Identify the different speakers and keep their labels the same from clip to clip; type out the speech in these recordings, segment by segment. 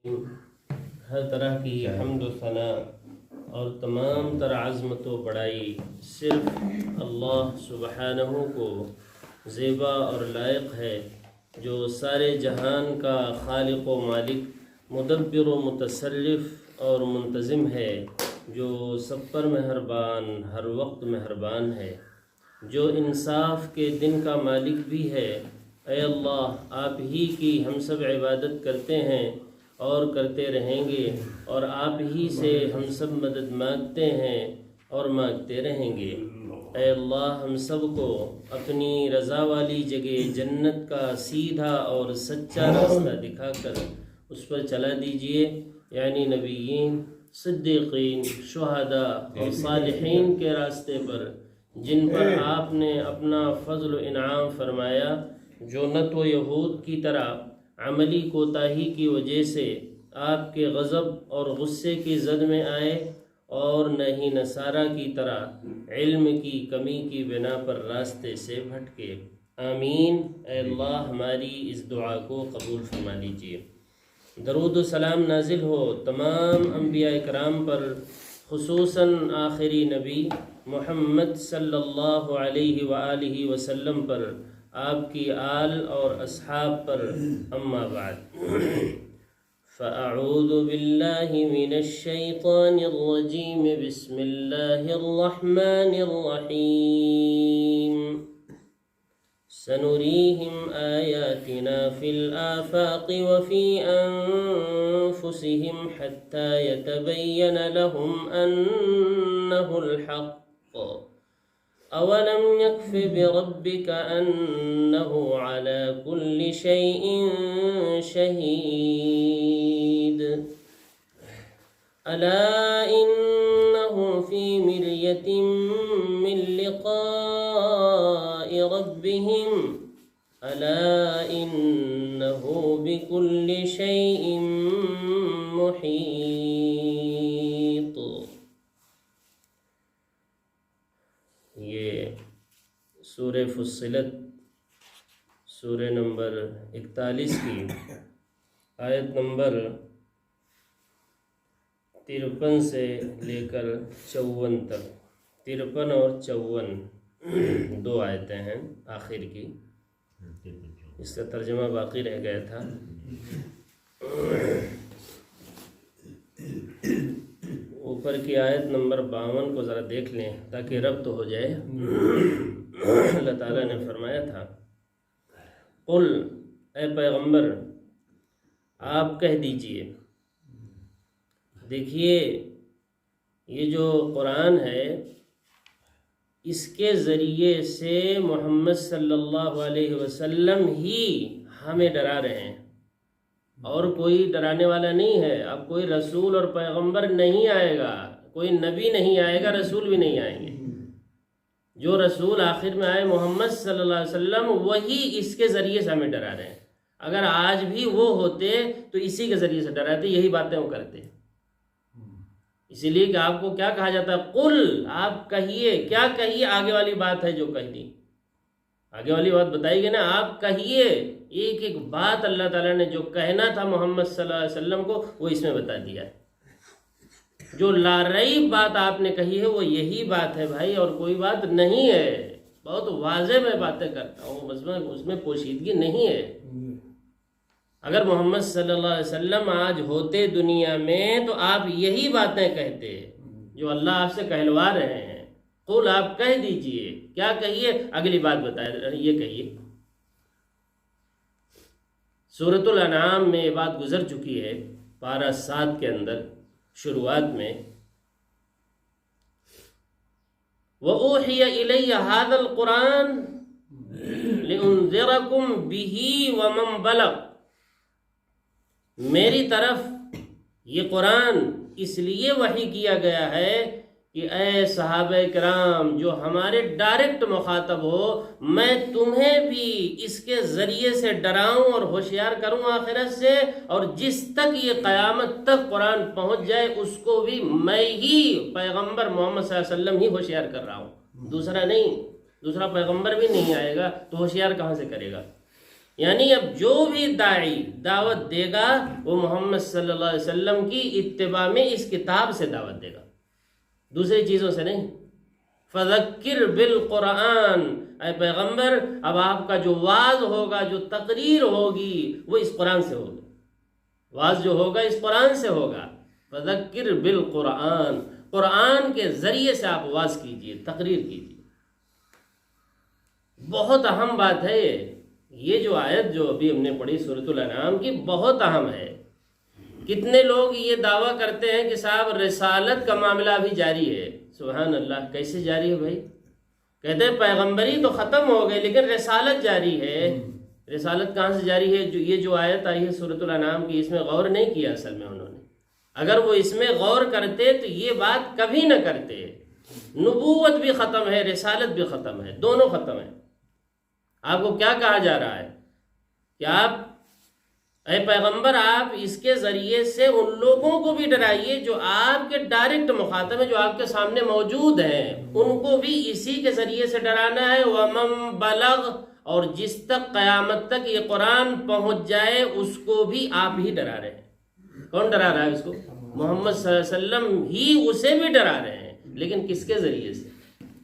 Speaker 1: ہر طرح کی حمد و ثنا اور تمام تر عظمت و بڑائی صرف اللہ سبحانہ کو زیبا اور لائق ہے، جو سارے جہان کا خالق و مالک، مدبر و متصرف اور منتظم ہے، جو سب پر مہربان، ہر وقت مہربان ہے، جو انصاف کے دن کا مالک بھی ہے۔ اے اللہ، آپ ہی کی ہم سب عبادت کرتے ہیں اور کرتے رہیں گے، اور آپ ہی سے ہم سب مدد مانگتے ہیں اور مانگتے رہیں گے۔ اے اللہ، ہم سب کو اپنی رضا والی جگہ جنت کا سیدھا اور سچا راستہ دکھا کر اس پر چلا دیجئے، یعنی نبیین، صدیقین، شہداء اور صالحین کے راستے پر، جن پر آپ نے اپنا فضل و انعام فرمایا، جو نہ تو یہود کی طرح عملی کوتاہی کی وجہ سے آپ کے غضب اور غصے کی زد میں آئے، اور نہ ہی نصارہ کی طرح علم کی کمی کی بنا پر راستے سے بھٹکے۔ آمین۔ اے اللہ، ہماری اس دعا کو قبول فرما لیجیے۔ درود و سلام نازل ہو تمام انبیاء کرام پر، خصوصاً آخری نبی محمد صلی اللہ علیہ وآلہ وسلم پر، آپ کی آل اور اصحاب پر، اما بعد۔ فأعوذ باللہ من الشیطان الرجیم، بسم اللہ الرحمن الرحیم۔ سنريهم آياتنا في الآفاق وفي أنفسهم حتى يتبين لهم أنه الحق، أولم يكف بربك أنه على كل شيء شهيد، ألا إنه في مرية من لقاء ربهم، ألا إنه بكل شيء محيط۔ یہ سورہ فصلت، سورہ نمبر 41 کی آیت نمبر 53 سے لے کر 54 تک، 53 اور 54 دو آیتیں ہیں آخر کی، اس کا ترجمہ باقی رہ گیا تھا۔ اوپر کی آیت نمبر 52 کو ذرا دیکھ لیں تاکہ ربط ہو جائے۔ اللہ تعالیٰ نے فرمایا تھا، قل، اے پیغمبر، آپ کہہ دیجئے۔ دیکھیے، یہ جو قرآن ہے، اس کے ذریعے سے محمد صلی اللہ علیہ وسلم ہی ہمیں ڈرا رہے ہیں، اور کوئی ڈرانے والا نہیں ہے۔ اب کوئی رسول اور پیغمبر نہیں آئے گا، کوئی نبی نہیں آئے گا، رسول بھی نہیں آئیں گے۔ جو رسول آخر میں آئے محمد صلی اللہ علیہ وسلم، وہی اس کے ذریعے سے ہمیں ڈرا رہے ہیں۔ اگر آج بھی وہ ہوتے تو اسی کے ذریعے سے ڈراتے، یہی باتیں وہ کرتے۔ اسی لیے کہ آپ کو کیا کہا جاتا ہے، قل، آپ کہیے۔ کیا کہیے؟ آگے والی بات ہے جو کہہ دی، آگے والی بات بتائی گئی نا، آپ کہیے۔ ایک ایک بات اللہ تعالیٰ نے جو کہنا تھا محمد صلی اللہ علیہ وسلم کو، وہ اس میں بتا دیا ہے۔ جو لاریب بات آپ نے کہی ہے وہ یہی بات ہے بھائی، اور کوئی بات نہیں ہے۔ بہت واضح میں باتیں کرتا ہوں، اس میں پوشیدگی نہیں ہے۔ اگر محمد صلی اللہ علیہ وسلم آج ہوتے دنیا میں تو آپ یہی باتیں کہتے جو اللہ آپ سے کہلوا رہے ہیں۔ قل، آپ کہہ دیجئے۔ کیا کہیے؟ اگلی بات بتائے، یہ کہیے۔ سورۃ الانعام میں یہ بات گزر چکی ہے، پارہ 7 کے اندر شروعات میں، وَأُوحِيَ إِلَيَّ هَذَا الْقُرْآنُ لِأُنذِرَكُمْ بِهِ وَمَنْ بَلَغَ، میری طرف یہ قرآن اس لیے وحی کیا گیا ہے کہ اے صحابہ کرام جو ہمارے ڈائریکٹ مخاطب ہو، میں تمہیں بھی اس کے ذریعے سے ڈراؤں اور ہوشیار کروں آخرت سے، اور جس تک یہ قیامت تک قرآن پہنچ جائے اس کو بھی میں ہی پیغمبر محمد صلی اللہ علیہ وسلم ہی ہوشیار کر رہا ہوں، دوسرا نہیں۔ دوسرا پیغمبر بھی نہیں آئے گا تو ہوشیار کہاں سے کرے گا؟ یعنی اب جو بھی داعی دعوت دے گا وہ محمد صلی اللہ علیہ وسلم کی اتباع میں اس کتاب سے دعوت دے گا، دوسری چیزوں سے نہیں۔ فذکر بالقرآن، اے پیغمبر اب آپ کا جو واعظ ہوگا، جو تقریر ہوگی وہ اس قرآن سے ہوگی، واعظ جو ہوگا اس قرآن سے ہوگا۔ فذکر بالقرآن، قرآن کے ذریعے سے آپ واعظ کیجئے، تقریر کیجئے۔ بہت اہم بات ہے یہ جو آیت جو ابھی ہم نے پڑھی سورۃ الانعام کی، بہت اہم ہے۔ کتنے لوگ یہ دعویٰ کرتے ہیں کہ صاحب رسالت کا معاملہ ابھی جاری ہے۔ سبحان اللہ، کیسے جاری ہے بھائی؟ کہتے ہیں پیغمبری تو ختم ہو گئی لیکن رسالت جاری ہے۔ رسالت کہاں سے جاری ہے؟ یہ جو آیت آئی ہے سورۃ الانعام کی، اس میں غور نہیں کیا اصل میں انہوں نے۔ اگر وہ اس میں غور کرتے تو یہ بات کبھی نہ کرتے۔ نبوت بھی ختم ہے، رسالت بھی ختم ہے، دونوں ختم ہیں۔ آپ کو کیا کہا جا رہا ہے کہ آپ اے پیغمبر آپ اس کے ذریعے سے ان لوگوں کو بھی ڈرائیے جو آپ کے ڈائریکٹ مخاطب ہیں، جو آپ کے سامنے موجود ہیں، ان کو بھی اسی کے ذریعے سے ڈرانا ہے۔ وَمَن بَلَغ، اور جس تک قیامت تک یہ قرآن پہنچ جائے اس کو بھی آپ ہی ڈرا رہے ہیں۔ کون ڈرا رہا ہے اس کو؟ محمد صلی اللہ علیہ وسلم ہی اسے بھی ڈرا رہے ہیں، لیکن کس کے ذریعے سے؟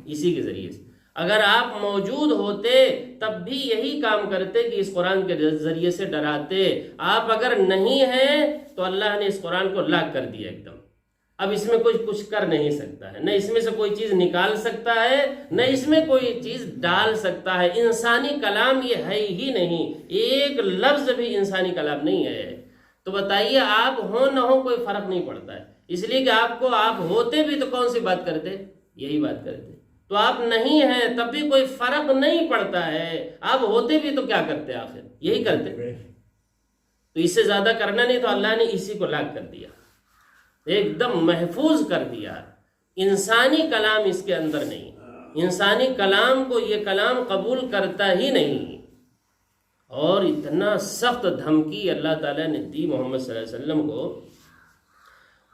Speaker 1: اسی کے ذریعے سے۔ اگر آپ موجود ہوتے تب بھی یہی کام کرتے کہ اس قرآن کے ذریعے سے ڈراتے۔ آپ اگر نہیں ہیں تو اللہ نے اس قرآن کو لاک کر دیا ایک دم۔ اب اس میں کچھ کر نہیں سکتا ہے، نہ اس میں سے کوئی چیز نکال سکتا ہے، نہ اس میں کوئی چیز ڈال سکتا ہے۔ انسانی کلام یہ ہے ہی نہیں، ایک لفظ بھی انسانی کلام نہیں ہے۔ تو بتائیے آپ ہو نہ ہو کوئی فرق نہیں پڑتا ہے، اس لیے کہ آپ ہوتے بھی تو کون سی بات کرتے؟ یہی بات کرتے۔ تو آپ نہیں ہیں تب بھی کوئی فرق نہیں پڑتا ہے، آپ ہوتے بھی تو کیا کرتے؟ آخر یہی کرتے۔ تو اس سے زیادہ کرنا نہیں، تو اللہ نے اسی کو لاک کر دیا، ایک دم محفوظ کر دیا۔ انسانی کلام اس کے اندر نہیں، انسانی کلام کو یہ کلام قبول کرتا ہی نہیں۔ اور اتنا سخت دھمکی اللہ تعالیٰ نے دی محمد صلی اللہ علیہ وسلم کو۔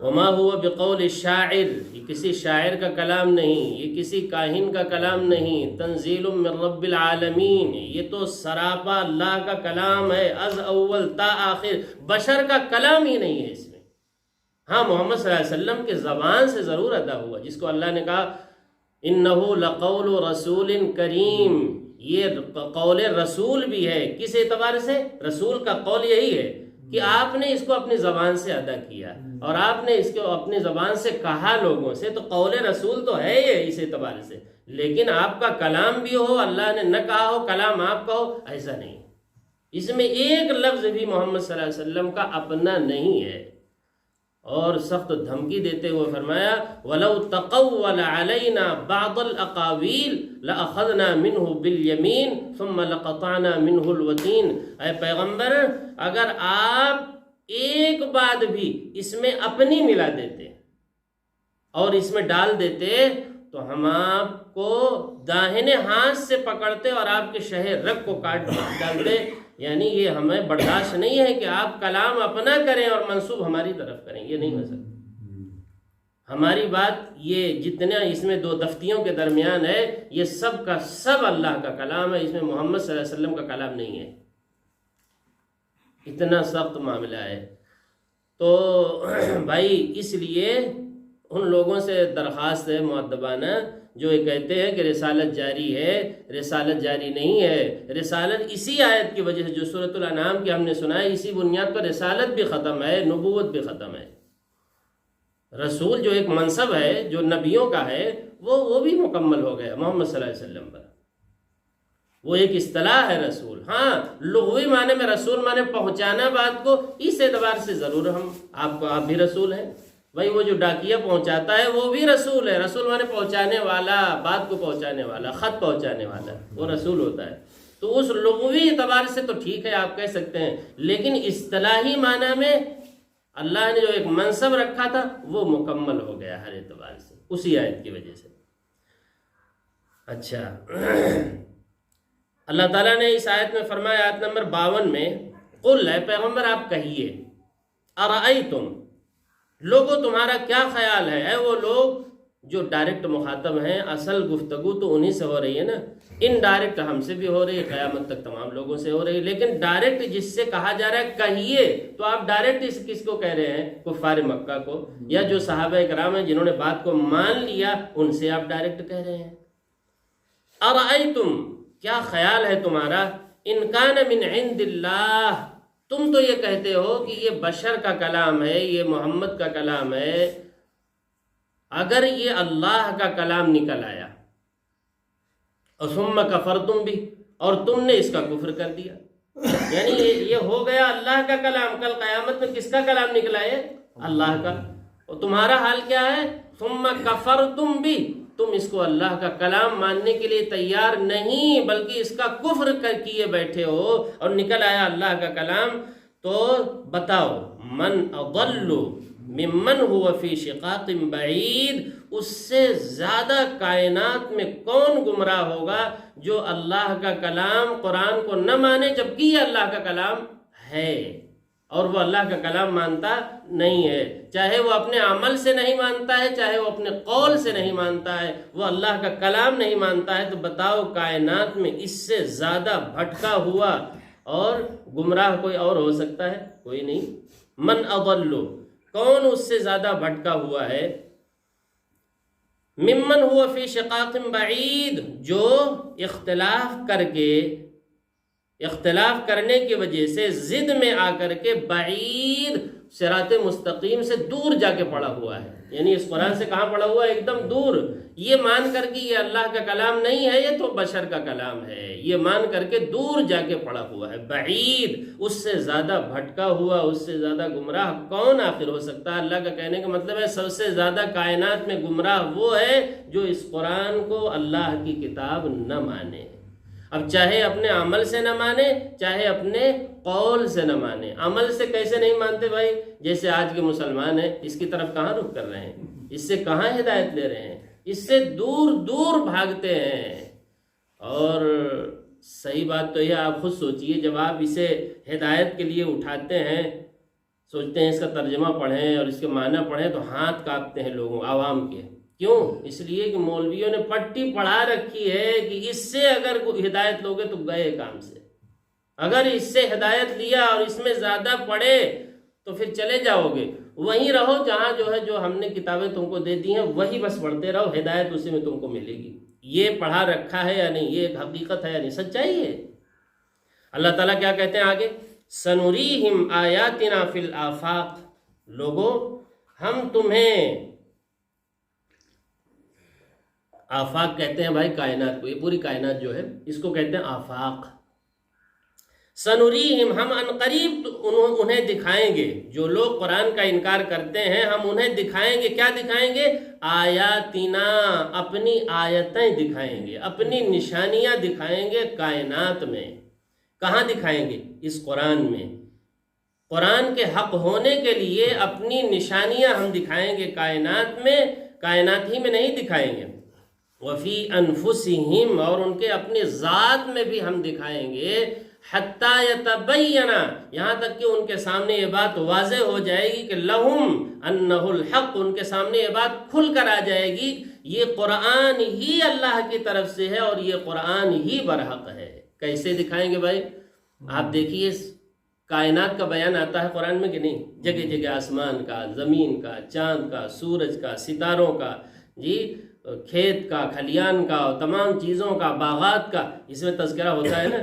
Speaker 1: وما هو بقول الشاعر، یہ کسی شاعر کا کلام نہیں، یہ کسی کاہن کا کلام نہیں، تنزیل من رب العالمین، یہ تو سراپا اللہ کا کلام ہے، از اول تا آخر، بشر کا کلام ہی نہیں ہے اس میں۔ ہاں محمد صلی اللہ علیہ وسلم کے زبان سے ضرور ادا ہوا، جس کو اللہ نے کہا انہ لقول رسول کریم، یہ قول رسول بھی ہے۔ کس اعتبار سے؟ رسول کا قول یہی ہے کہ آپ نے اس کو اپنی زبان سے ادا کیا اور آپ نے اس کو اپنی زبان سے کہا لوگوں سے، تو قول رسول تو ہے یہ اس اعتبار سے۔ لیکن آپ کا کلام بھی ہو، اللہ نے نہ کہا ہو کلام آپ کا ہو، ایسا نہیں۔ اس میں ایک لفظ بھی محمد صلی اللہ علیہ وسلم کا اپنا نہیں ہے۔ اور سخت دھمکی دیتے ہوئے فرمایا وَلَوْ تَقَوَّلَ عَلَيْنَا بَعْضَ الْأَقَاوِيلِ لَأَخَذْنَا مِنْهُ بِالْيَمِينِ ثُمَّ لَقَطَعْنَا مِنْهُ الْوَتِينَ، اے پیغمبر اگر آپ ایک بات بھی اس میں اپنی ملا دیتے اور اس میں ڈال دیتے تو ہم آپ کو داہنے ہاتھ سے پکڑتے اور آپ کے شہ رگ کو کاٹ ڈالتے۔ یعنی یہ ہمیں برداشت نہیں ہے کہ آپ کلام اپنا کریں اور منسوب ہماری طرف کریں، یہ نہیں ہو سکتا۔ ہماری بات یہ جتنا اس میں دو دفتیوں کے درمیان ہے، یہ سب کا سب اللہ کا کلام ہے، اس میں محمد صلی اللہ علیہ وسلم کا کلام نہیں ہے۔ اتنا سخت معاملہ ہے۔ تو بھائی اس لیے ان لوگوں سے درخواست ہے مؤدبانہ جو یہ کہتے ہیں کہ رسالت جاری ہے، رسالت جاری نہیں ہے۔ رسالت اسی آیت کی وجہ سے جو سورۃ الانعام کی ہم نے سنا ہے، اسی بنیاد پر رسالت بھی ختم ہے، نبوت بھی ختم ہے۔ رسول جو ایک منصب ہے جو نبیوں کا ہے وہ بھی مکمل ہو گیا محمد صلی اللہ علیہ وسلم پر۔ وہ ایک اصطلاح ہے رسول۔ ہاں لغوی معنی میں رسول معنی پہنچانا بات کو، اس اعتبار سے ضرور ہم آپ بھی رسول ہیں بھائی۔ وہ جو ڈاکیہ پہنچاتا ہے وہ بھی رسول ہے، رسول معنی پہنچانے والا، بات کو پہنچانے والا، خط پہنچانے والا، وہ رسول ہوتا ہے۔ تو اس لغوی اعتبار سے تو ٹھیک ہے آپ کہہ سکتے ہیں، لیکن اصطلاحی معنی میں اللہ نے جو ایک منصب رکھا تھا وہ مکمل ہو گیا ہر اعتبار سے، اسی آیت کی وجہ سے۔ اچھا اللہ تعالیٰ نے اس آیت میں فرمایا، آیت نمبر 52 میں، قل، اے پیغمبر آپ کہیے، ارأیتم، لوگو تمہارا کیا خیال ہے، اے وہ لوگ جو ڈائریکٹ مخاطب ہیں، اصل گفتگو تو انہی سے ہو رہی ہے نا، انڈائریکٹ ہم سے بھی ہو رہی ہے، قیامت تک تمام لوگوں سے ہو رہی ہے، لیکن ڈائریکٹ جس سے کہا جا رہا ہے کہیے، تو آپ ڈائریکٹ کس کو کہہ رہے ہیں؟ کفار مکہ کو، یا جو صحابہ کرام ہیں جنہوں نے بات کو مان لیا ان سے آپ ڈائریکٹ کہہ رہے ہیں۔ ارأیتم، کیا خیال ہے تمہارا، ان کان من عند اللہ، تم تو یہ کہتے ہو کہ یہ بشر کا کلام ہے، یہ محمد کا کلام ہے، اگر یہ اللہ کا کلام نکل آیا، ثم کفرتم بھی، اور تم نے اس کا کفر کر دیا، یعنی یہ ہو گیا اللہ کا کلام، کل قیامت میں کس کا کلام نکلا ہے؟ اللہ کا، اور تمہارا حال کیا ہے؟ ثم کفرتم بھی، تم اس کو اللہ کا کلام ماننے کے لیے تیار نہیں بلکہ اس کا کفر کیے بیٹھے ہو، اور نکل آیا اللہ کا کلام۔ تو بتاؤ، من اضل ممن هو فی شقاق بعید، اس سے زیادہ کائنات میں کون گمراہ ہوگا جو اللہ کا کلام قرآن کو نہ مانے جبکہ یہ اللہ کا کلام ہے، اور وہ اللہ کا کلام مانتا نہیں ہے، چاہے وہ اپنے عمل سے نہیں مانتا ہے، چاہے وہ اپنے قول سے نہیں مانتا ہے، وہ اللہ کا کلام نہیں مانتا ہے۔ تو بتاؤ کائنات میں اس سے زیادہ بھٹکا ہوا اور گمراہ کوئی اور ہو سکتا ہے؟ کوئی نہیں۔ من اضل، کون اس سے زیادہ بھٹکا ہوا ہے؟ ممن هو فی شقاق بعید، جو اختلاف کرنے کی وجہ سے ضد میں آ کر کے بعید، صراط مستقیم سے دور جا کے پڑا ہوا ہے، یعنی اس قرآن سے کہاں پڑا ہوا ہے؟ ایک دم دور، یہ مان کر کے یہ اللہ کا کلام نہیں ہے، یہ تو بشر کا کلام ہے، یہ مان کر کے دور جا کے پڑا ہوا ہے، بعید، اس سے زیادہ بھٹکا ہوا، اس سے زیادہ گمراہ کون آخر ہو سکتا ہے؟ اللہ کا کہنے کا مطلب ہے سب سے زیادہ کائنات میں گمراہ وہ ہے جو اس قرآن کو اللہ کی کتاب نہ مانے، اب چاہے اپنے عمل سے نہ مانے، چاہے اپنے قول سے نہ مانے۔ عمل سے کیسے نہیں مانتے بھائی؟ جیسے آج کے مسلمان ہیں، اس کی طرف کہاں رخ کر رہے ہیں؟ اس سے کہاں ہدایت لے رہے ہیں؟ اس سے دور دور بھاگتے ہیں۔ اور صحیح بات تو یہ آپ خود سوچئے، جب آپ اسے ہدایت کے لیے اٹھاتے ہیں، سوچتے ہیں اس کا ترجمہ پڑھیں اور اس کے معنی پڑھیں، تو ہاتھ کانپتے ہیں لوگوں، عوام کے۔ کیوں؟ اس لیے کہ مولویوں نے پٹی پڑھا رکھی ہے کہ اس سے اگر ہدایت لوگے تو گئے کام سے، اگر اس سے ہدایت لیا اور اس میں زیادہ پڑھے تو پھر چلے جاؤ گے، وہیں رہو جہاں جو ہم نے کتابیں تم کو دے دی ہیں وہی بس پڑھتے رہو، ہدایت اسی میں تم کو ملے گی۔ یہ پڑھا رکھا ہے یا نہیں؟ یہ ایک حقیقت ہے یا نہیں؟ سچائی ہے۔ اللہ تعالیٰ کیا کہتے ہیں آگے؟ سنوریہم آیاتنا فی الآفاق، لوگوں ہم تمہیں، آفاق کہتے ہیں بھائی کائنات کو، یہ پوری کائنات جو ہے اس کو کہتے ہیں آفاق۔ سنوریہم، ہم عنقریب انہیں دکھائیں گے، جو لوگ قرآن کا انکار کرتے ہیں ہم انہیں دکھائیں گے۔ کیا دکھائیں گے؟ آیاتنا، اپنی آیتیں دکھائیں گے، اپنی نشانیاں دکھائیں گے کائنات میں۔ کہاں دکھائیں گے؟ اس قرآن میں۔ قرآن کے حق ہونے کے لیے اپنی نشانیاں ہم دکھائیں گے کائنات میں، کائنات ہی میں نہیں دکھائیں گے۔ وفی انفسہم، اور ان کے اپنے ذات میں بھی ہم دکھائیں گے، حتی یتبین، یہاں تک کہ ان کے سامنے یہ بات واضح ہو جائے گی کہ لہم انہ الحق، ان کے سامنے یہ بات کھل کر آ جائے گی یہ قرآن ہی اللہ کی طرف سے ہے اور یہ قرآن ہی برحق ہے۔ کیسے دکھائیں گے بھائی؟ آپ دیکھیے کائنات کا بیان آتا ہے قرآن میں کہ نہیں؟ جگہ جگہ آسمان کا، زمین کا، چاند کا، سورج کا، ستاروں کا، جی کھیت کا، کھلیان کا، تمام چیزوں کا، باغات کا، اس میں تذکرہ ہوتا ہے نا۔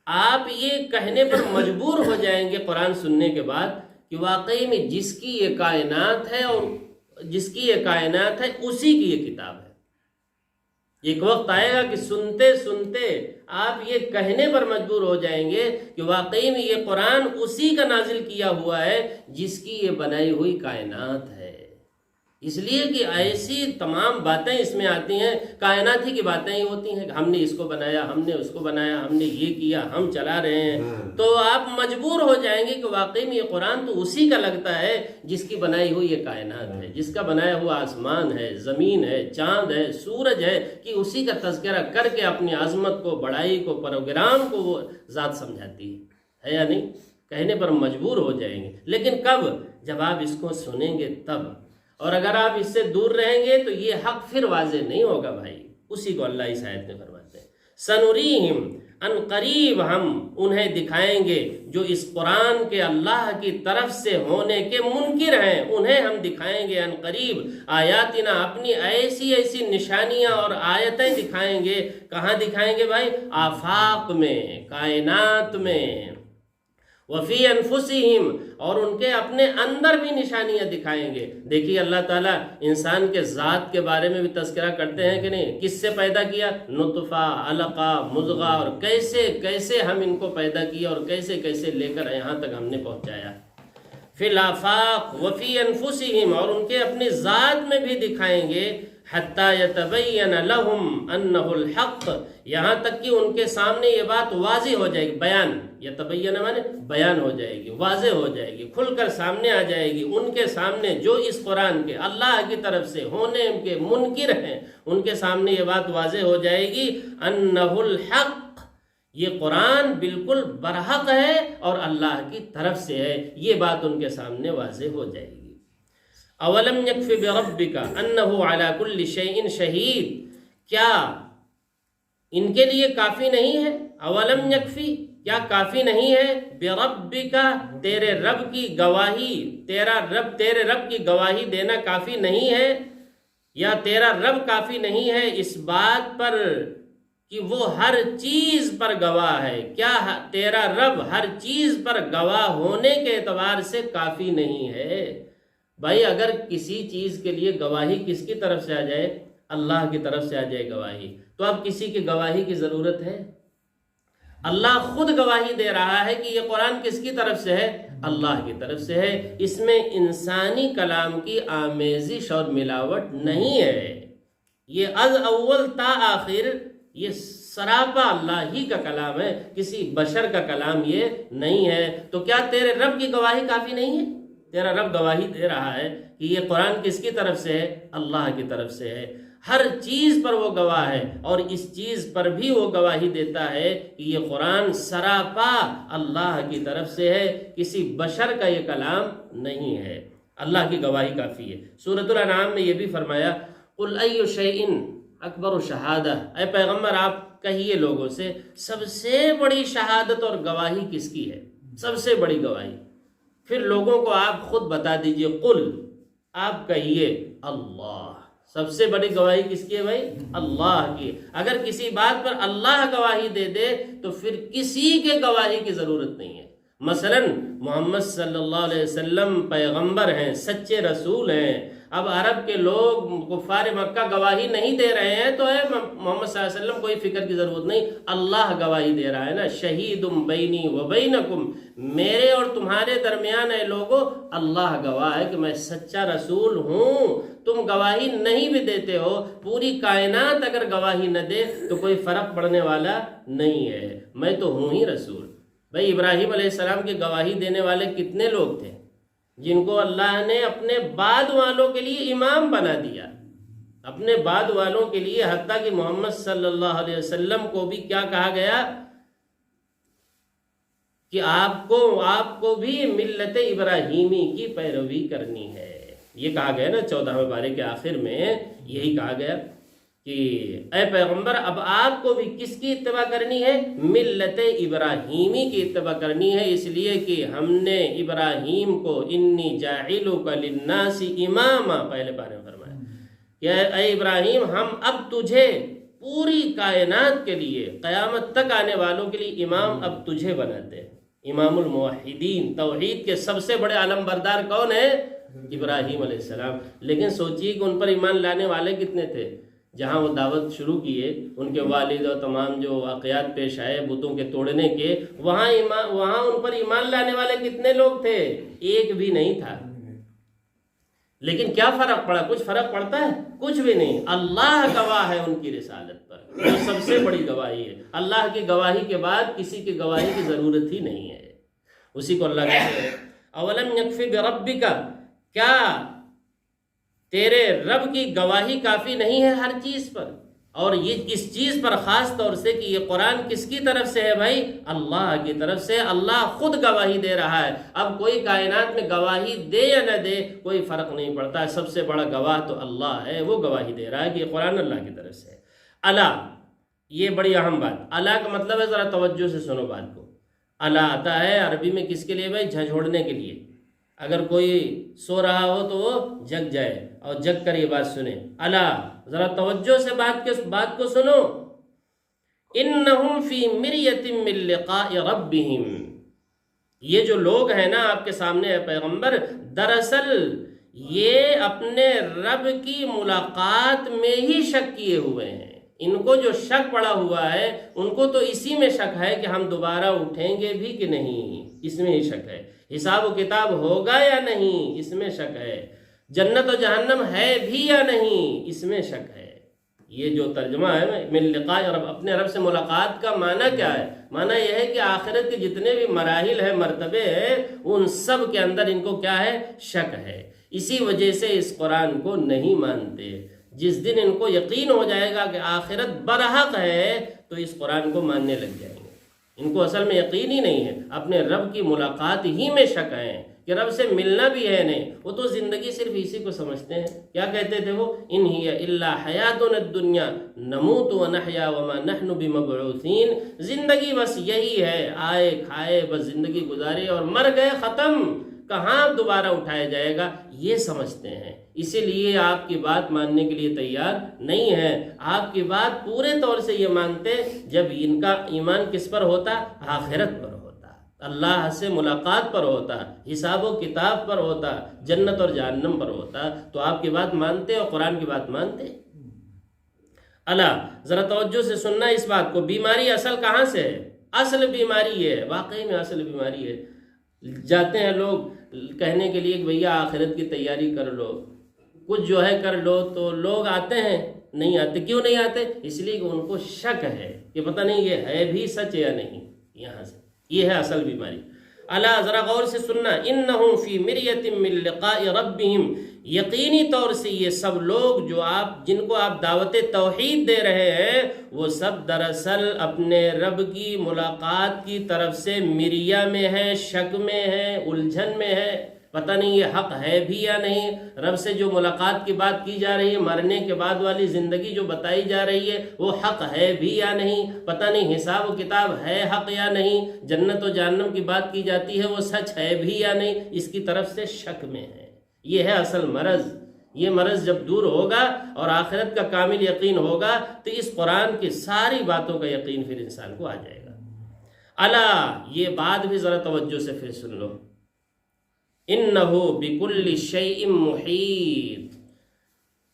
Speaker 1: آپ یہ کہنے پر مجبور ہو جائیں گے قرآن سننے کے بعد کہ واقعی میں جس کی یہ کائنات ہے اور جس کی یہ کائنات ہے اسی کی یہ کتاب ہے۔ ایک وقت آئے گا کہ سنتے سنتے آپ یہ کہنے پر مجبور ہو جائیں گے کہ واقعی میں یہ قرآن اسی کا نازل کیا ہوا ہے جس کی یہ بنائی ہوئی کائنات ہے۔ اس لیے کہ ایسی تمام باتیں اس میں آتی ہیں، کائنات ہی کی باتیں ہی ہوتی ہیں کہ ہم نے اس کو بنایا، ہم نے اس کو بنایا، ہم نے یہ کیا، ہم چلا رہے ہیں۔ تو آپ مجبور ہو جائیں گے کہ واقعی میں یہ قرآن تو اسی کا لگتا ہے جس کی بنائی ہوئی یہ کائنات ہے، جس کا بنایا ہوا آسمان ہے، زمین ہے، چاند ہے، سورج ہے، کہ اسی کا تذکرہ کر کے اپنی عظمت کو، بڑائی کو، پروگرام کو وہ ذات سمجھاتی ہے یا نہیں؟ کہنے پر مجبور ہو جائیں گے، لیکن کب؟ جب آپ اس کو سنیں گے تب۔ اور اگر آپ اس سے دور رہیں گے تو یہ حق پھر واضح نہیں ہوگا بھائی. اسی کو اللہ اس آیت میں فرماتے ہیں سنوریہم، ان قریب ہم انہیں دکھائیں گے جو اس قرآن کے اللہ کی طرف سے ہونے کے منکر ہیں، انہیں ہم دکھائیں گے ان قریب آیاتنا، اپنی ایسی ایسی نشانیاں اور آیتیں دکھائیں گے. کہاں دکھائیں گے بھائی؟ آفاق میں، کائنات میں. وفی انفسہم، اور ان کے اپنے اندر بھی نشانیاں دکھائیں گے. دیکھیے اللہ تعالیٰ انسان کے ذات کے بارے میں بھی تذکرہ کرتے ہیں کہ نہیں؟ کس سے پیدا کیا؟ نطفہ، علقہ، مضغہ، اور کیسے کیسے ہم ان کو پیدا کیا اور کیسے کیسے لے کر یہاں تک ہم نے پہنچایا. فی الآفاق وفی انفسہم، اور ان کے اپنے ذات میں بھی دکھائیں گے. حتی یتبین لہم انہ الحق، یہاں تک کہ ان کے سامنے یہ بات واضح ہو جائے گی. بیان، یتبین مانے بیان ہو جائے گی، واضح ہو جائے گی، کھل کر سامنے آ جائے گی ان کے سامنے جو اس قرآن کے اللہ کی طرف سے ہونے کے منکر ہیں. ان کے سامنے یہ بات واضح ہو جائے گی انہ الحق، یہ قرآن بالکل برحق ہے اور اللہ کی طرف سے ہے. یہ بات ان کے سامنے واضح ہو جائے گی. اولم یکفی بربک انہ علی کل شیء شہید، کیا ان کے لیے کافی نہیں ہے؟ اولم یکفی، کیا کافی نہیں ہے؟ بربک، تیرے رب کی گواہی، تیرے رب کی گواہی دینا کافی نہیں ہے؟ یا تیرا رب کافی نہیں ہے اس بات پر کہ وہ ہر چیز پر گواہ ہے؟ کیا تیرا رب ہر چیز پر گواہ ہونے کے اعتبار سے کافی نہیں ہے؟ بھائی اگر کسی چیز کے لیے گواہی کس کی طرف سے آ جائے؟ اللہ کی طرف سے آ جائے گواہی، تو اب کسی کی گواہی کی ضرورت ہے؟ اللہ خود گواہی دے رہا ہے کہ یہ قرآن کس کی طرف سے ہے؟ اللہ کی طرف سے ہے. اس میں انسانی کلام کی آمیزش اور ملاوٹ نہیں ہے. یہ از اول تا آخر یہ سراپا اللہ ہی کا کلام ہے، کسی بشر کا کلام یہ نہیں ہے. تو کیا تیرے رب کی گواہی کافی نہیں ہے؟ تیرا رب گواہی دے رہا ہے کہ یہ قرآن کس کی طرف سے ہے؟ اللہ کی طرف سے ہے. ہر چیز پر وہ گواہ ہے، اور اس چیز پر بھی وہ گواہی دیتا ہے کہ یہ قرآن سراپا اللہ کی طرف سے ہے، کسی بشر کا یہ کلام نہیں ہے. اللہ کی گواہی کافی ہے. سورۃ الانعام میں یہ بھی فرمایا قل ای شیء اکبر شہادہ، اے پیغمبر آپ کہیے لوگوں سے سب سے بڑی شہادت اور گواہی کس کی ہے؟ سب سے بڑی گواہی. پھر لوگوں کو آپ خود بتا دیجئے، قل، آپ کہیے اللہ. سب سے بڑی گواہی کس کی ہے بھائی؟ اللہ کی. اگر کسی بات پر اللہ گواہی دے دے تو پھر کسی کے گواہی کی ضرورت نہیں ہے. مثلا محمد صلی اللہ علیہ وسلم پیغمبر ہیں، سچے رسول ہیں. اب عرب کے لوگ کفار مکہ گواہی نہیں دے رہے ہیں تو ہے محمد صلی اللہ علیہ وسلم کوئی فکر کی ضرورت نہیں. اللہ گواہی دے رہا ہے نا، شہید بینی و بینکم، میرے اور تمہارے درمیان اے لوگو اللہ گواہ ہے کہ میں سچا رسول ہوں. تم گواہی نہیں بھی دیتے ہو، پوری کائنات اگر گواہی نہ دے تو کوئی فرق پڑنے والا نہیں ہے، میں تو ہوں ہی رسول. بھائی ابراہیم علیہ السلام کی گواہی دینے والے کتنے لوگ تھے جن کو اللہ نے اپنے بعد والوں کے لیے امام بنا دیا، اپنے بعد والوں کے لیے، حتیٰ کہ محمد صلی اللہ علیہ وسلم کو بھی کیا کہا گیا کہ آپ کو بھی ملت ابراہیمی کی پیروی کرنی ہے. یہ کہا گیا نا 14ویں پارے کے آخر میں، یہی کہا گیا کہ اے پیغمبر اب آپ کو بھی کس کی اتباع کرنی ہے؟ ملت ابراہیمی کی اتباع کرنی ہے، اس لیے کہ ہم نے ابراہیم کو انی جاعلک للناس اماما پہلے پارے میں فرمایا کہ اے ابراہیم ہم اب تجھے پوری کائنات کے لیے، قیامت تک آنے والوں کے لیے امام اب تجھے بناتے ہیں. امام الموحدین، توحید کے سب سے بڑے علم بردار کون ہے؟ ابراہیم علیہ السلام. لیکن سوچیے کہ ان پر ایمان لانے والے کتنے تھے؟ جہاں وہ دعوت شروع کیے، ان کے والد اور تمام جو واقعات پیش آئے بتوں کے توڑنے کے، وہاں ان پر ایمان لانے والے کتنے لوگ تھے؟ ایک بھی نہیں تھا. لیکن کیا فرق پڑا؟ کچھ فرق پڑتا ہے؟ کچھ بھی نہیں. اللہ گواہ ہے ان کی رسالت پر، وہ سب سے بڑی گواہی ہے. اللہ کی گواہی کے بعد کسی کی گواہی کی ضرورت ہی نہیں ہے. اسی کو اللہ کہتے ہیں اولم یکفی بربک، کیا تیرے رب کی گواہی کافی نہیں ہے ہر چیز پر؟ اور یہ اس چیز پر خاص طور سے کہ یہ قرآن کس کی طرف سے ہے بھائی؟ اللہ کی طرف سے۔ اللہ خود گواہی دے رہا ہے۔ اب کوئی کائنات میں گواہی دے یا نہ دے کوئی فرق نہیں پڑتا ہے، سب سے بڑا گواہ تو اللہ ہے، وہ گواہی دے رہا ہے کہ یہ قرآن اللہ کی طرف سے ہے۔ الا، یہ بڑی اہم بات۔ الا کا مطلب ہے، ذرا توجہ سے سنو بات کو۔ الا آتا ہے عربی میں کس کے لیے بھائی؟ جھنجھوڑنے کے لیے۔ اگر کوئی سو رہا ہو تو وہ جگ جائے اور جگ کر یہ بات سنے۔ الا، ذرا توجہ سے بات کو سنو۔ انہم فی مریۃ من لقاء ربہم، یہ جو لوگ ہیں نا آپ کے سامنے ہے پیغمبر، دراصل یہ اپنے رب کی ملاقات میں ہی شک کیے ہوئے ہیں۔ ان کو جو شک پڑا ہوا ہے ان کو تو اسی میں شک ہے کہ ہم دوبارہ اٹھیں گے بھی کہ نہیں، اس میں ہی شک ہے۔ حساب و کتاب ہوگا یا نہیں، اس میں شک ہے۔ جنت و جہنم ہے بھی یا نہیں، اس میں شک ہے۔ یہ جو ترجمہ ہے من لقاء رب، اپنے رب سے ملاقات کا معنی کیا ہے؟ معنی یہ ہے کہ آخرت کے جتنے بھی مراحل ہیں، مرتبے ہیں، ان سب کے اندر ان کو کیا ہے؟ شک ہے۔ اسی وجہ سے اس قرآن کو نہیں مانتے۔ جس دن ان کو یقین ہو جائے گا کہ آخرت برحق ہے تو اس قرآن کو ماننے لگ جائیں گے۔ ان کو اصل میں یقین ہی نہیں ہے، اپنے رب کی ملاقات ہی میں شک ہے کہ رب سے ملنا بھی ہے نہیں۔ وہ تو زندگی صرف اسی کو سمجھتے ہیں۔ کیا کہتے تھے وہ؟ ان ہی الا حیاتنا الدنیا نموت ونحیا وما نحن بمبعوثین، زندگی بس یہی ہے، آئے کھائے بس زندگی گزارے اور مر گئے، ختم، کہاں دوبارہ اٹھایا جائے گا، یہ سمجھتے ہیں۔ اسی لیے آپ کی بات ماننے کے لیے تیار نہیں ہے۔ آپ کی بات پورے طور سے یہ مانتے جب ان کا ایمان کس پر ہوتا؟ آخرت پر ہوتا، اللہ سے ملاقات پر ہوتا، حساب و کتاب پر ہوتا، جنت اور جہنم پر ہوتا، تو آپ کی بات مانتے اور قرآن کی بات مانتے۔ اللہ، ذرا توجہ سے سننا اس بات کو۔ بیماری اصل کہاں سے ہے؟ اصل بیماری ہے، واقعی میں اصل بیماری ہے۔ جاتے ہیں لوگ کہنے کے لیے کہ بھیا آخرت کی تیاری کر لو، کچھ جو ہے کر لو، تو لوگ آتے ہیں؟ نہیں آتے۔ کیوں نہیں آتے؟ اس لیے کہ ان کو شک ہے کہ پتہ نہیں یہ ہے بھی سچ یا نہیں۔ یہاں سے یہ ہے اصل بیماری۔ اللہ، ذرا غور سے سننا۔ انہم فی مریۃ من لقاء ربہم، یقینی طور سے یہ سب لوگ جو جن کو آپ دعوت توحید دے رہے ہیں، وہ سب دراصل اپنے رب کی ملاقات کی طرف سے مریا میں ہے، شک میں ہے، الجھن میں ہے۔ پتہ نہیں یہ حق ہے بھی یا نہیں۔ رب سے جو ملاقات کی بات کی جا رہی ہے، مرنے کے بعد والی زندگی جو بتائی جا رہی ہے، وہ حق ہے بھی یا نہیں۔ پتہ نہیں حساب و کتاب ہے حق یا نہیں۔ جنت و جہنم کی بات کی جاتی ہے، وہ سچ ہے بھی یا نہیں، اس کی طرف سے شک میں ہے۔ یہ ہے اصل مرض۔ یہ مرض جب دور ہوگا اور آخرت کا کامل یقین ہوگا تو اس قرآن کی ساری باتوں کا یقین پھر انسان کو آ جائے گا۔ الا، یہ بات بھی ذرا توجہ سے پھر سن لو۔ انہ بکل شیء محیط،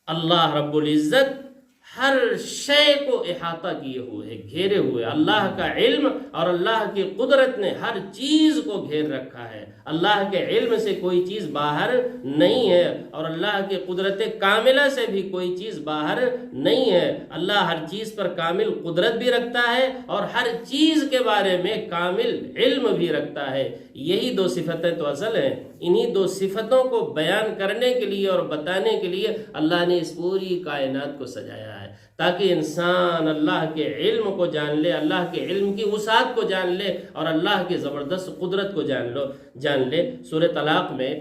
Speaker 1: اللہ رب العزت ہر شے کو احاطہ کیے ہوئے، گھیرے ہوئے۔ اللہ کا علم اور اللہ کی قدرت نے ہر چیز کو گھیر رکھا ہے۔ اللہ کے علم سے کوئی چیز باہر نہیں ہے اور اللہ کی قدرت کاملہ سے بھی کوئی چیز باہر نہیں ہے۔ اللہ ہر چیز پر کامل قدرت بھی رکھتا ہے اور ہر چیز کے بارے میں کامل علم بھی رکھتا ہے۔ یہی دو صفتیں تو اصل ہیں۔ انہی دو صفتوں کو بیان کرنے کے لیے اور بتانے کے لیے اللہ نے اس پوری کائنات کو سجایا ہے، تاکہ انسان اللہ کے علم کو جان لے، اللہ کے علم کی وسعت کو جان لے اور اللہ کی زبردست قدرت کو جان لے۔ سورہ طلاق میں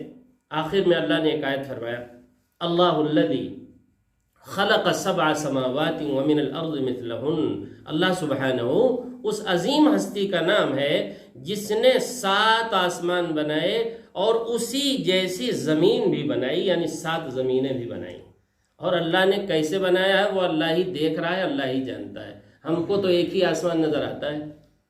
Speaker 1: آخر میں اللہ نے ایک آیت فرمایا، اللہ الذی خلق سبع سماوات ومن الارض مثلہن، اللہ سبحانہ اس عظیم ہستی کا نام ہے جس نے 7 آسمان بنائے اور اسی جیسی زمین بھی بنائی، یعنی 7 زمینیں بھی بنائی۔ اور اللہ نے کیسے بنایا ہے وہ اللہ ہی دیکھ رہا ہے، اللہ ہی جانتا ہے۔ ہم کو تو ایک ہی آسمان نظر آتا ہے،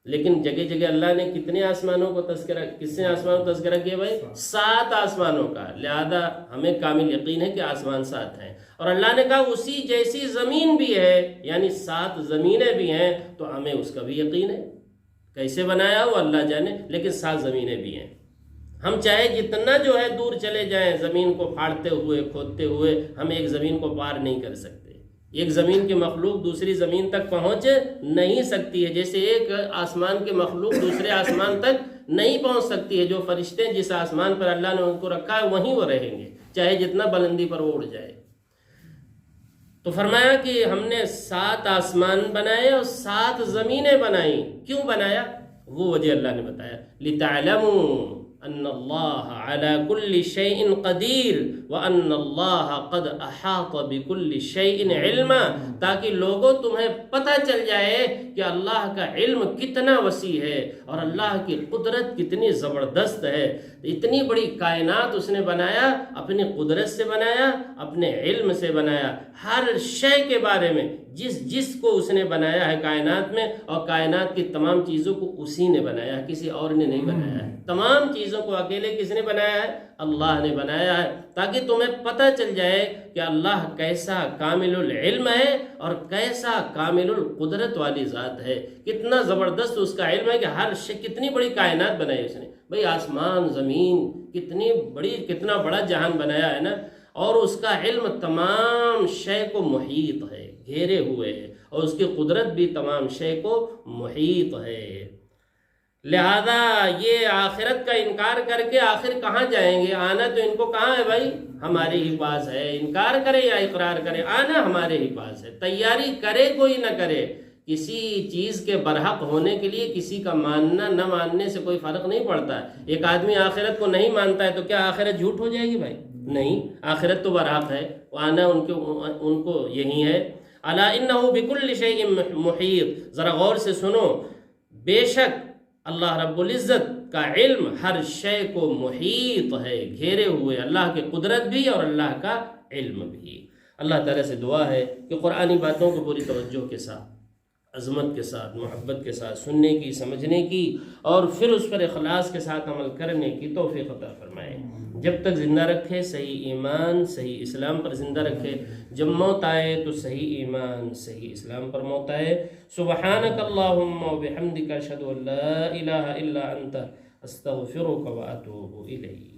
Speaker 1: لیکن جگہ جگہ اللہ نے کتنے آسمانوں کو تذکرہ، کس نے آسمانوں کو تذکرہ کیا بھائی؟ 7 آسمانوں کا۔ لہذا ہمیں کامل یقین ہے کہ آسمان 7 ہیں، اور اللہ نے کہا اسی جیسی زمین بھی ہے، یعنی 7 زمینیں بھی ہیں، تو ہمیں اس کا بھی یقین ہے۔ کیسے بنایا وہ اللہ جانے، لیکن 7 زمینیں بھی ہیں۔ ہم چاہے جتنا جو ہے دور چلے جائیں زمین کو پھاڑتے ہوئے، کھودتے ہوئے، ہم ایک زمین کو پار نہیں کر سکتے۔ ایک زمین کی مخلوق دوسری زمین تک پہنچ نہیں سکتی ہے، جیسے ایک آسمان کی مخلوق دوسرے آسمان تک نہیں پہنچ سکتی ہے۔ جو فرشتے جس آسمان پر اللہ نے ان کو رکھا ہے وہیں وہ رہیں گے، چاہے جتنا بلندی پر وہ اڑ جائے۔ تو فرمایا کہ ہم نے 7 آسمان بنائے اور 7 زمینیں بنائیں. کیوں بنایا؟ وہ وجہ اللہ نے بتایا. لِتَعْلَمُوا ان اللہ علی کل شیء قدیر وان اللہ قد احاط بکل شیء علما، تاکہ لوگوں تمہیں پتہ چل جائے کہ اللہ کا علم کتنا وسیع ہے اور اللہ کی قدرت کتنی زبردست ہے. اتنی بڑی کائنات اس نے بنایا، اپنی قدرت سے بنایا، اپنے علم سے بنایا. ہر شے کے بارے میں جس کو اس نے بنایا ہے کائنات میں، اور کائنات کی تمام چیزوں کو اسی نے بنایا ہے، کسی اور نے نہیں بنایا ہے. تمام چیزوں کو اکیلے کس نے بنایا ہے؟ اللہ نے بنایا ہے، تاکہ تمہیں پتہ چل جائے کہ اللہ کیسا کامل العلم ہے اور کیسا کامل القدرت والی ذات ہے. کتنا زبردست اس کا علم ہے کہ ہر شے، کتنی بڑی کائنات بنائی اس نے. بھئی آسمان زمین کتنا بڑا جہان بنایا ہے نا، اور اس کا علم تمام شے کو محیط ہے، گھیرے ہوئے ہے، اور اس کی قدرت بھی تمام شے کو محیط ہے. لہذا یہ آخرت کا انکار کر کے آخر کہاں جائیں گے؟ آنا تو ان کو کہاں ہے بھائی؟ ہمارے ہی پاس ہے. انکار کرے یا اقرار کرے، آنا ہمارے ہی پاس ہے. تیاری کرے کوئی نہ کرے، کسی چیز کے برحق ہونے کے لیے کسی کا ماننا نہ ماننے سے کوئی فرق نہیں پڑتا ہے. ایک آدمی آخرت کو نہیں مانتا ہے تو کیا آخرت جھوٹ ہو جائے گی بھائی؟ نہیں، آخرت تو برحق ہے، آنا ان کو یہی ہے. الا انہ بکل شیء محیط. ذرا غور سے سنو، بے شک اللہ رب العزت کا علم ہر شے کو محیط ہے، گھیرے ہوئے. اللہ کی قدرت بھی اور اللہ کا علم بھی. اللہ تعالیٰ سے دعا ہے کہ قرآنی باتوں کو پوری توجہ کے ساتھ، عظمت کے ساتھ، محبت کے ساتھ سننے کی، سمجھنے کی، اور پھر اس پر اخلاص کے ساتھ عمل کرنے کی توفیق عطا فرمائے. جب تک زندہ رکھے صحیح ایمان صحیح اسلام پر زندہ رکھے، جب موت آئے تو صحیح ایمان صحیح اسلام پر موت آئے. سبحانک اللہم و بحمدک اشہد ان لا الہ الا انت استغفرک و اتوب الیک.